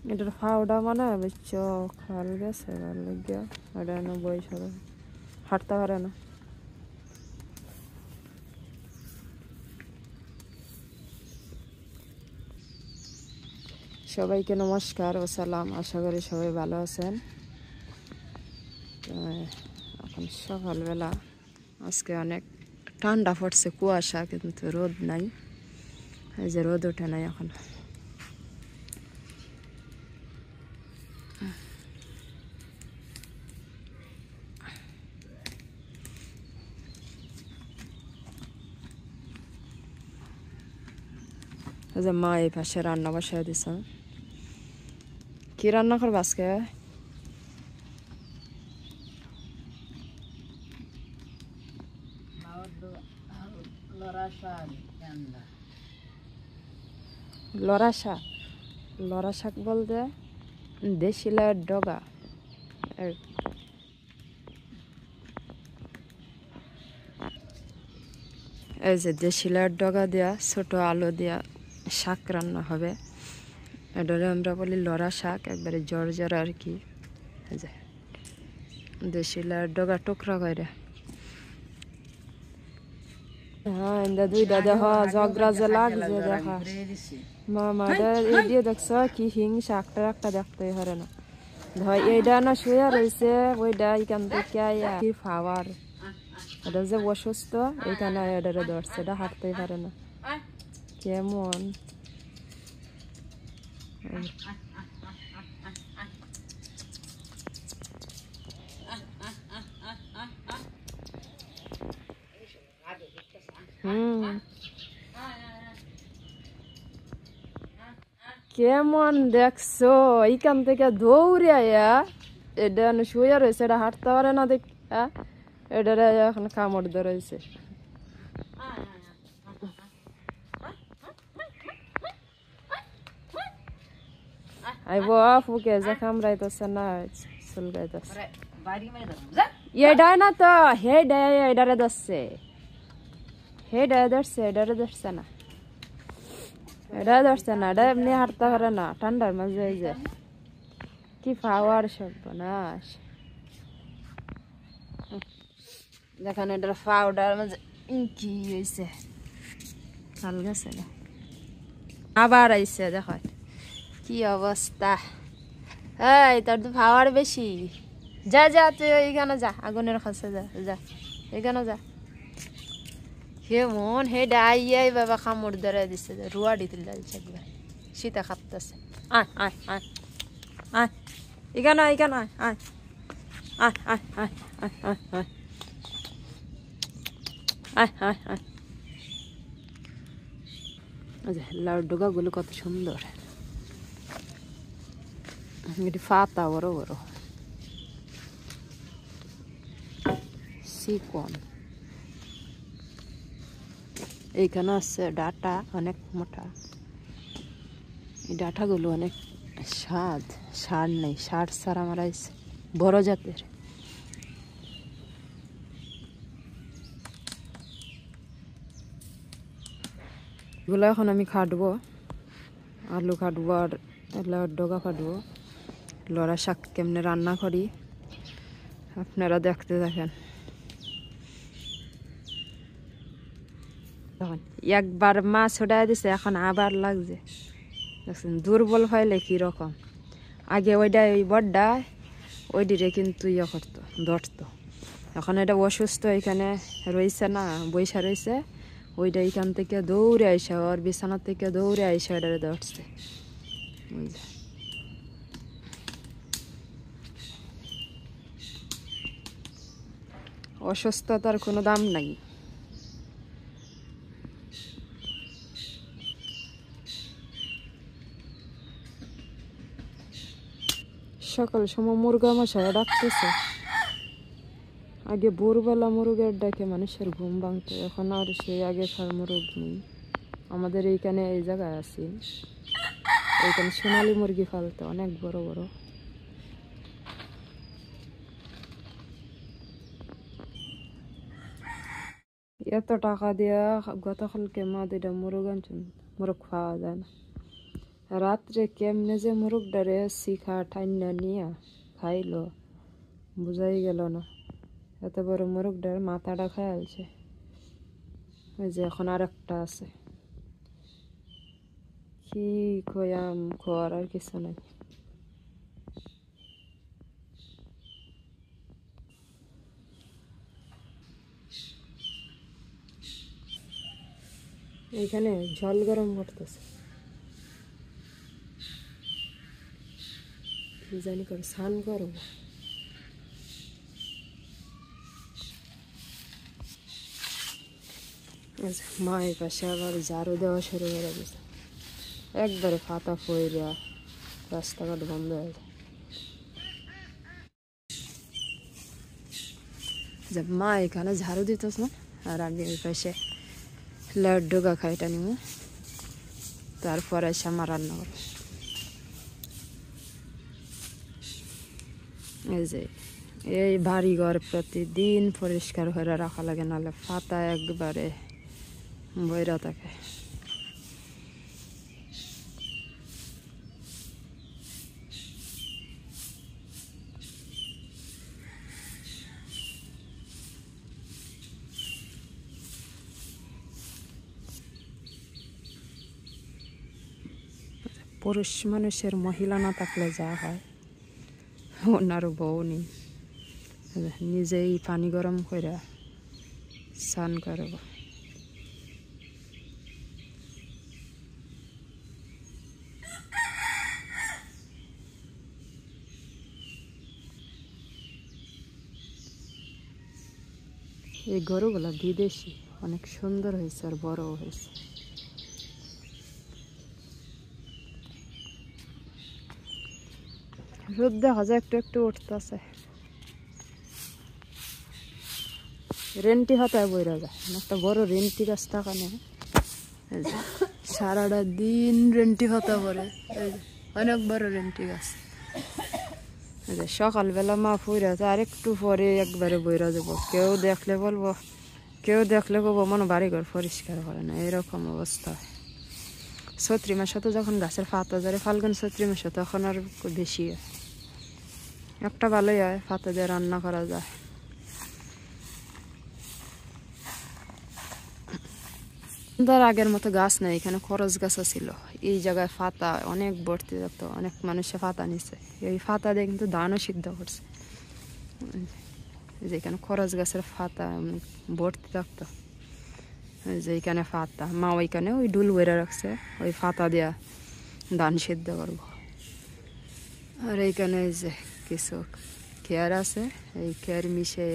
এটার ফাউডা মানে বুঝছ খাল গেছে ভালো লাগিয়া এটা বয়স হবে হাঁটতে পারে না। সবাইকে নমস্কার ও সালাম, আশা করি সবাই ভালো আছেন। এখন সকালবেলা আজকে অনেক ঠান্ডা পড়ছে, কুয়াশা কিন্তু রোদ নাই, এই যে রোদ ওঠে নাই এখন। এই যে মা এই পাশে রান্না বসায় দিছে। কি রান্না করবে আজকে? লড়া শাক। লড়া শাক বলতে দেশি লাউয়ের ডগা। এই যে দেশি লাউয়ের ডগা দেওয়া ছোট আলু দেওয়া শাক রান্না হবে। এটারে আমরা বলি লড়া শাক, একবারে জ্বর জ্বর আর কি। এই যে দেশি লাউয়ের ডগা টুকরা করে। হ্যাঁ ইন্দা দুইটা দেখ জগরা যে লাগছে দেখা মামা দিয়ে দেখছ কি হিং শাকটা একটা দেখতেই পারে না। ধর এইটা না শুয়ে রয়েছে, ওইটা এখান থেকে কি ফাওয়ার, এটা যে অসুস্থ এইখানে এটারে ধরছে, এটা হাঁটতেই পারে না। কেমন কেমন দেখছো, এইখান থেকে দৌড়ে আয়া এটা শুয়ে রয়েছে, এটা হাঁটতে পারে না দেখ, এটারে এখন কামড় ধরেছে। আইব ফুকে যে কামড়াইতেছে না চুলকাইতেছে। এটা না তো হে ডায় এটারে ধরছে, হে ডায় ধরছে, এটারে ধরছে না, এটা ধরছে না, এটা এমনি হাঁটতে পারে না ঠান্ডার মাঝে। এই যে কি পাওয়ার সর্বনাশ, দেখেন এটার পাউডার মাঝে কি হয়েছে, চাল গেছে না আবার আইছে, দেখো কি অবস্থা। এই তোর তো পাওয়ার বেশি, যা যা তুই এইখানে যা, আগুনের কাছে যা, যা এখানে যা। কেমন হে ডাইয়াই বাবা কামড় ধরে দিচ্ছে, রুয়া দিতে যাচ্ছে একবার, শীতে খাপতেছে। আয় আয় আয় আয় এখানে এখানে আয় আয় আয় আয় আয় আয় আয় আয় আয় আয় আয়। আচ্ছা লাউর ডোগাগুলো কত সুন্দর, এটি ফাতা বড় বড় চিকন। এইখানে আছে ডাটা অনেক মোটা, এই ডাটাগুলো অনেক স্বাদ, সার নেই, সার ছাড়া মারাইছে, বড় জাতের। এগুলো এখন আমি খাটবো, আলু খাটবো আর লাউর ডগা খাটবো। লড়া শাক কেমনে রান্না করি আপনারা দেখতে দেখেন। একবার মাছ ওটাই দিছে, এখন আবার লাগছে, দেখছেন দুর্বল হইলে কিরকম। আগে ওইটা ওই বড্ডা ওইটিরে কিন্তু ইয়ে করতো, ধরতো, এখন এটা অসুস্থ এখানে রয়েছে না, বৈশা রয়েছে, ওইটা এখান থেকে দৌড়ে আইসা, ওর বিছানা থেকে দৌড়ে আইসা ওইটারে ধরছে। অসুস্থতার কোনো দাম নাই। সকাল সময় মুরগা মশাই ডাকতেছে, আগে ভোরবেলা মুরগের ডাকে মানুষের ঘুম ভাঙতো, এখন আর সেই আগেকার মুরগ নেই। আমাদের এইখানে এই জায়গায় আছি, এইখানে সোনালী মুরগি ফালতো অনেক বড় বড়। এত টাকা দিয়া গতকালকে মা দুইটা মুরগ আনছেন, মুরগ খাওয়া যায় না। রাত্রে কেমনে যে মুরগ ডারে শিখা ঠান্ডা নিয়া খাইলো বুঝাই গেল না। এত বড় মুরগ ডার মাথাটা খাইছে। ওই যে এখন আর একটা আছে, কি খয়াম খোয়ার আর কিছু নাই। এইখানে জল গরম করতেছে, কি জানি করে স্নান করবো। মা এই পাশে আবার ঝাড়ু দেওয়া শুরু করে দিচ্ছে, একবারে ফাতা ফইরা রাস্তাঘাট বন্ধ হয়ে যায়। যে মা এখানে ঝাড়ু দিতেছে আর আমি ওই পাশে লাড্ডু গা খাইটা নিব, তারপরে এসে আমার রান্না করবো। এই যে এই বাড়ি ঘর প্রতিদিন পরিষ্কার করে রাখা লাগে, নাহলে পাতা একবারে বইরা থাকে। পুরুষ মানুষের মহিলা না থাকলে যা হয়, ওনারও বউ নেই, নিজেই পানি গরম করে স্নান করব। এই গরুগুলা বিদেশি, অনেক সুন্দর হয়েছে আর বড় হয়েছে। রোদ দেখা যায় একটু একটু উঠতেছে, রেন্টি হাতায় বইরা যায়। একটা বড় রেন্টি গাছ থাকা নেই, সারাটা দিন রেন্টি হাতা পরে, অনেক বড় রেন্টি গাছ। সকালবেলা মা ফুইরাছে, আর একটু পরে একবারে বইরা যাব। কেউ দেখলে বলবো, কেউ দেখলে বলবো মনে বাড়িঘর পরিষ্কার করে না, এরকম অবস্থা। চৈত্রি মাসে তো যখন গাছের পাতা ধরে, ফাল্গুন চৈত্রি মাসে তখন আর বেশি হয়। একটা ভালোই হয়, পাতা দিয়ে রান্না করা যায়। তার আগের মতো গাছ নাই, এখানে খরচ গাছ ছিল। এই জায়গায় পাতা অনেক ভর্তি থাকতো, অনেক মানুষে পাতা নিচ্ছে। এই পাতা দিয়ে কিন্তু ধানও সিদ্ধ করছে। যেখানে খরচ গাছের পাতা ভর্তি থাকতো, যে এখানে পাতা মা ওইখানে ওই ডুল বেড়ে রাখছে, ওই পাতা দিয়া ধান সিদ্ধ করবো। আর এইখানে যে কিছু খেয়ার আছে, এই খেয়ার মিশে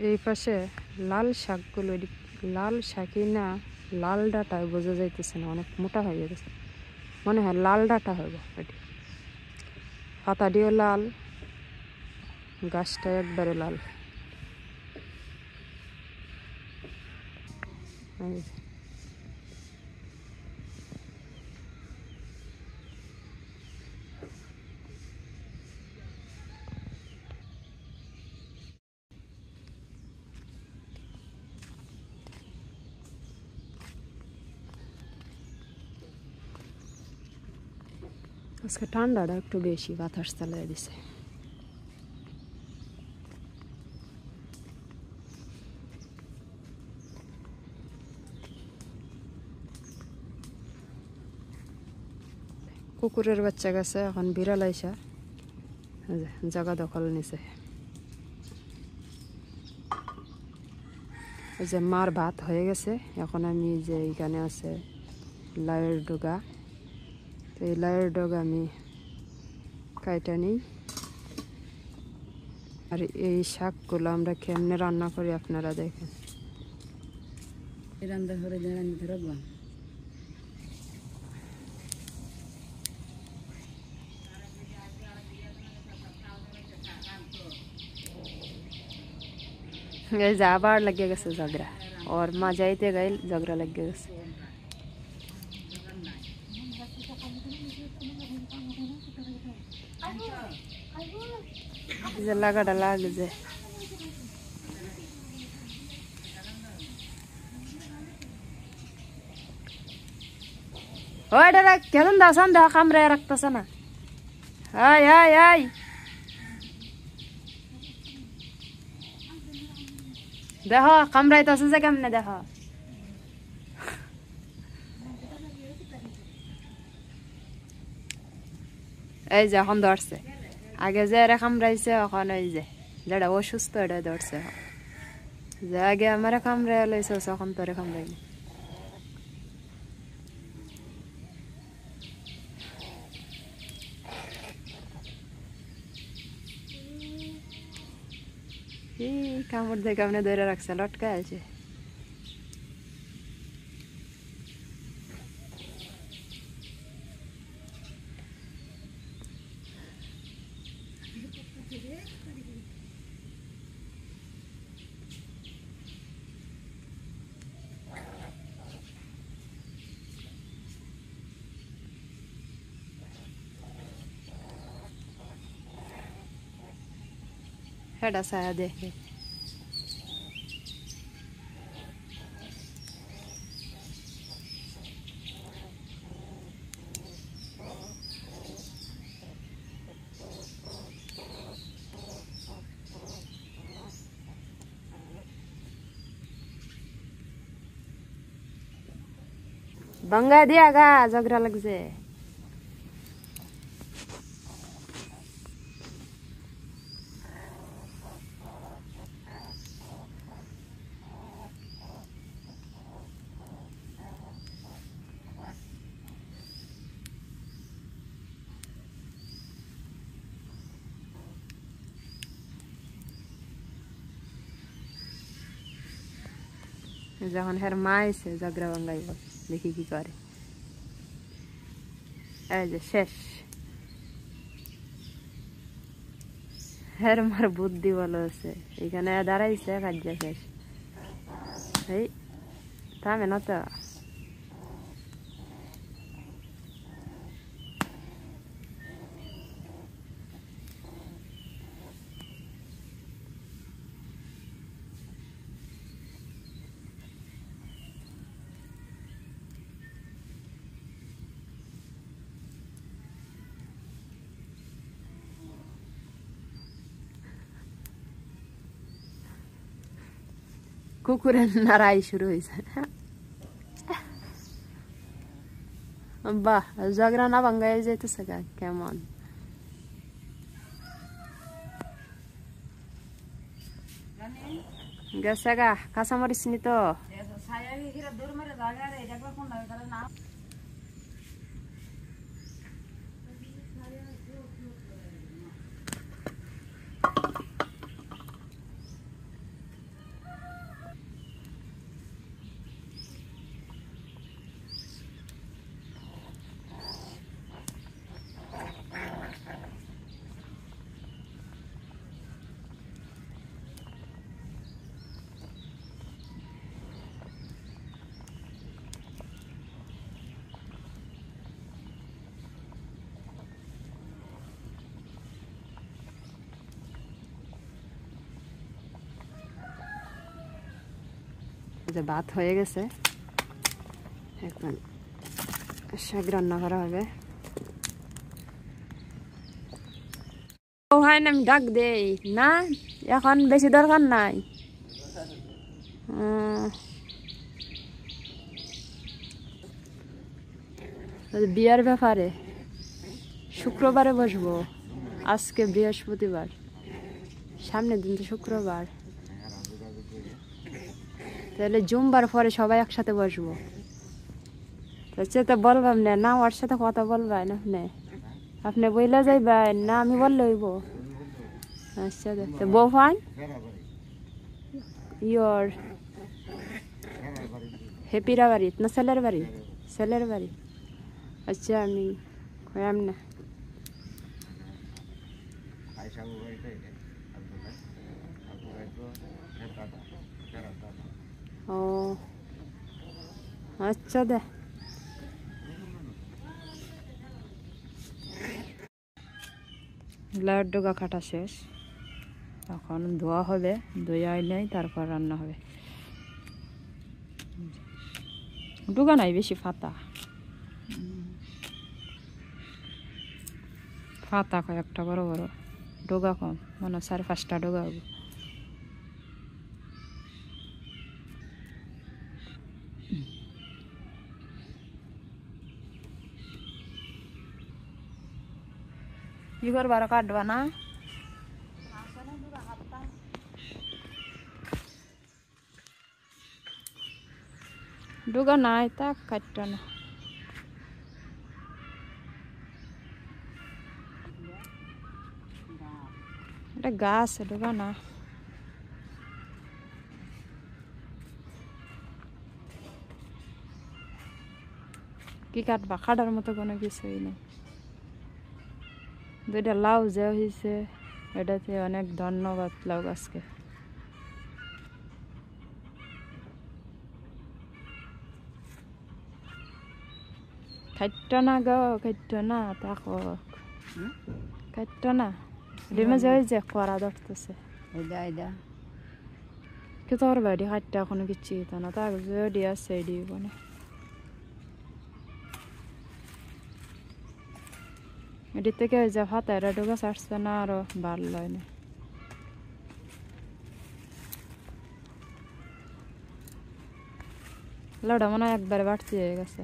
এই পাশে লাল শাকগুলো, লাল শাকই না লাল ডাটা বোঝা যাইতেছে না, অনেক মোটা হয়ে গেছে, মনে হয় লাল ডাটা হইব। এটি পাতাটিও লাল, গাছটা একবারে লাল। আজকে ঠান্ডাটা একটু বেশি, বাতাস চালিয়ে দিছে। কুকুরের বাচ্চা গেছে, এখন বিড়াল আইসা জায়গা দখল নিছে। এই যে মার ভাত হয়ে গেছে, এখন আমি যে এইখানে আছে লাউয়ের ডগা, তো এই লাউয়ের ডগা আমি কাইটা নিই। আর এই শাকগুলো আমরা কেমনে রান্না করি আপনারা দেখেন। রান্না করে রাখবো, আবার লাগিয়ে গেছে ঝগড়া, ওর মা যাইতে গাইল ঝগড়া লাগিয়ে গেছে। যে লাগাটা লাগছে ওই ডরা কেমন দাসান দেখা কামড়ে রাখতেছে না আয় আয় আয় দেখো কামড়াইতেছে যে কেমনে দেখো এই যে এখন ধরছে আগে যে এরা কামড়াইছে এখন ওই যে যেটা অসুস্থ এটা ধরছে যে আগে আমার কামড়াই লইছে এখন তোরে কামড়াইনি কামড় দিয়ে কামড়ে ধরে রাখছে লটকায় আছে হেডা ছায়া দেখে बंगा दिया गा झगड़ा लग से যখন হের মা এসে ঝগড়া ভাঙ্গাইব দেখি কি করে এই যে শেষ হের মার বুদ্ধি ভালো আছে এখানে দাঁড়াইছে কাজ শেষ এই থামে না তো কুকুরের নাড়াই শুরু হয়েছে বাহ ঝগড়া না ভাঙ্গাই যাইতেছে গা কেমন গেছে গা কাঁচামরিচ নি তো যে ভাত হয়ে গেছে এখন শাক রান্না করা হবে ও হয় না আমি ডাক দেই না এখন বেশি দরকার নাই বিয়ার ব্যাপারে শুক্রবারে বসবো আজকে বৃহস্পতিবার সামনের দিন তো শুক্রবার তাহলে জুমবার পরে সবাই একসাথে বসবো তো বলবাম না ওর সাথে কথা বলবেন আপনি বইলে যাইবেন না আমি বললে হইব আচ্ছা তো বউ ফান ইয়র হেপিরা বাড়ি না ছেলের বাড়ি আচ্ছা আমি কয়াম না ও আচ্ছা দে লাউয়ের ডগা কাটা শেষ, এখন ধোয়া হবে, ধোয়া নেই তারপর রান্না হবে। ডগা নাই বেশি, ফাতা ফাতা কয়েকটা বড় বড়, ডগা কম, মনে 4-5টা ডগা হবে। কি করবো আরো কাটবা না? ডগা নাই তা কাটটা না। এটা গাছ, ডগা না। কি কাটবা? কাটার মতো কোনো কিছুই নেই। দুইটা লাউ যে হয়েছে, এটাতে অনেক ধন্যবাদ লাউ গাছকে। খাইট না গো, খাইট না, তাকো খাইট না। ডিমে যে ওই যে করা ধরতেছে, কি তোর বাড়ি খাইটটা এখনো কিচ্ছু হতো না, তার যে আছে এডি বনে। এটির থেকে ওই যে ফাতা এটা ডুগা ছাড়ছে না, আরো ভালো হয় না। লাউটা মনে হয় একবারে বাড়তি হয়ে গেছে।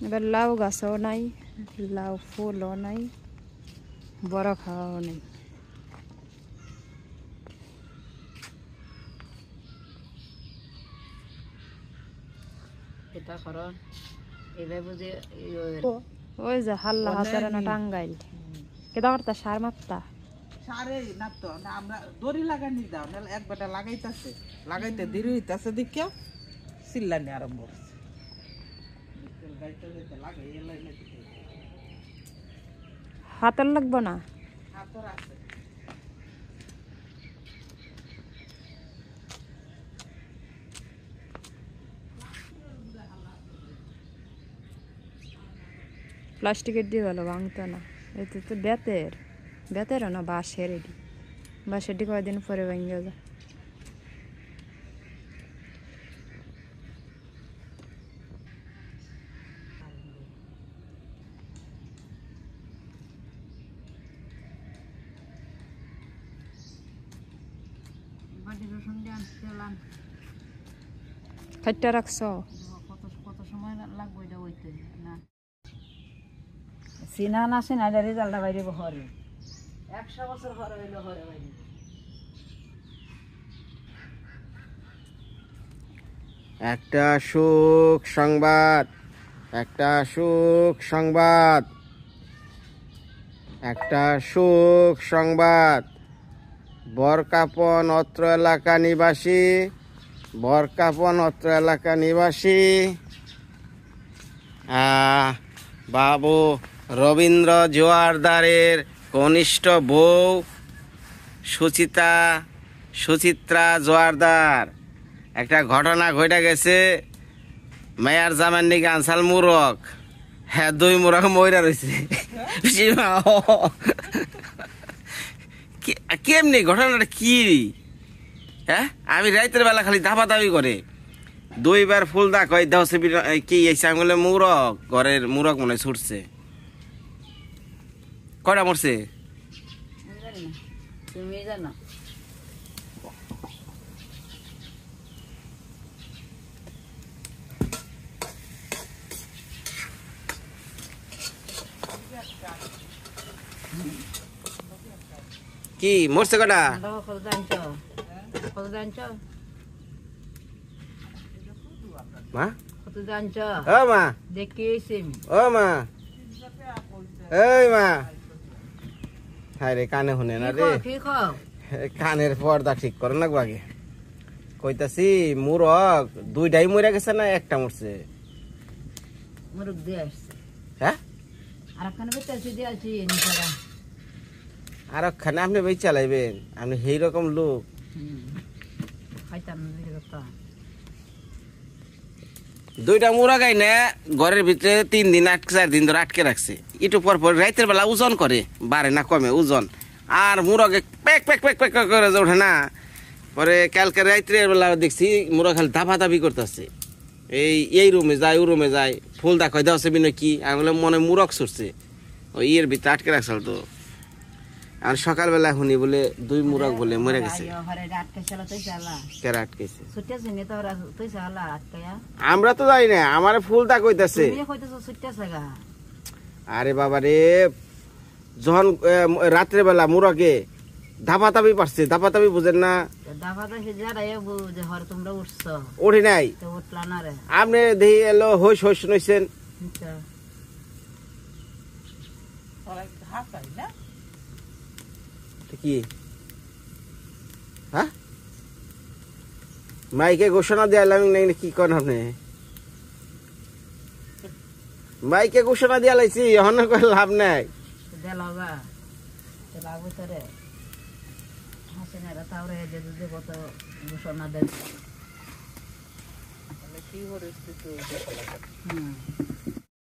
এবার লাউ গাছও নাই, লাউ ফুলও নাই, বড় খাওয়াও নেই। এটা করো এইভাবে বুঝে ওই যে হাল্লা হাতের না টাঙ্গাইল কেদা করতা সার মাত্তা সারে না তো আমরা দড়ি লাগানি দাও না, একবারটা লাগাইতাছে, লাগাইতে দেরি হইতাছে দেখিয়া চিল্লানি আরম্ভ করছে। হাতের লাগবো না, হাতর আছে। প্লাস্টিকের দিয়ে ভালো ভাঙতো না, এতে তো বেতের, বেতেরও না বাঁশের, এটি বাঁশের ডি কয়েকদিন পরে ভেঙে যায়। খাইটা রাখছ কত সময় লাগবে এটা হইতে না? চিনা না চিনা এটা রেজাল্টটা বাইরে হরে 100 বছর পরে হইলো হরে বাইরে। একটা সুখ সংবাদ, একটা সুখ সংবাদ, একটা সুখ সংবাদ। বরকাপন অত্র এলাকা নিবাসী, বরকাপন অত্র এলাকা নিবাসী বাবু রবীন্দ্র জোয়ারদারের কনিষ্ঠ বউ সুচিত্রা জোয়ারদার একটা ঘটনা ঘটে গেছে। মেয়ার জামার নাকি আনসাল মুরগ, হ্যাঁ 2 মুরগ ময়রা রয়েছে। কেমনি ঘটনাটা কি? হ্যাঁ আমি রাইতের বেলা খালি দাবা দাবি করে 2বার ফুল দা কই দাও সে কি এসে আমি বলে মুরগ, ঘরের মুরগ মনে ছুটছে। কয়টা মরছে? তুমি জানো কি মরছে কটা? কত জানছো, কত জানছো, মা কত জানছো? ও মা, দেখি ও মা, এই মা, হায় রে কানে শুনে না রে, কানের পর্দা ঠিক করে না আগে। কইতাছি মুরগ 2টাই মরে গেছে না একটা মরছে? মুরগ দিয়ে আসছে। হ্যাঁ আর একখানে বেঁচে দিয়েছি নিজেরা আর ওখানে আপনি বেশ চালাইবেন, আপনি সেই রকম লোক। খাইতাম দুইটা মুরা গাই না ঘরের ভিতরে 3 দিন 4 দিন ধরে আটকে রাখছে, একটু পর পর রাতের বেলা ওজন করে, বাড়ে না কমে ওজন, আর মুরগে প্যাক প্যাক প্যাক প্যাক করে ওঠে না। পরে কালকে রাত্রের বেলা দেখছি মুরগ খালি দাপাদাপি করতেছে, এই রুমে যায় ও রুমে যায়, ফুল দেখাই দেওয়া আছে বিনয় কি, আমি বললাম মনে মুরগ ছুটছে, ওই ইয়ের ভিতরে আটকে রাখছিল তো। আর সকালবেলা শুনি বলে 2 মুরগ বলে মরে গেছে। কেরা আটকেছে আমরা তো জানি না, আমার ফুল দা কইতাছে। আরে বাবা রে, যখন রাত্রে বেলা মুরগে ধাপাতাপি পারছে, ধাপাতাপি বুঝেন না, উঠি নাই আপনি দেখি এলো হইস হইস শুনেছেন কি? হ্যাঁ মাইকে ঘোষণা দিয়ালাম নাকি কি করেন আপনি? মাইকে ঘোষণা দিয়া লাইছি, এখন লাভ নাই। ঘোষণা দেন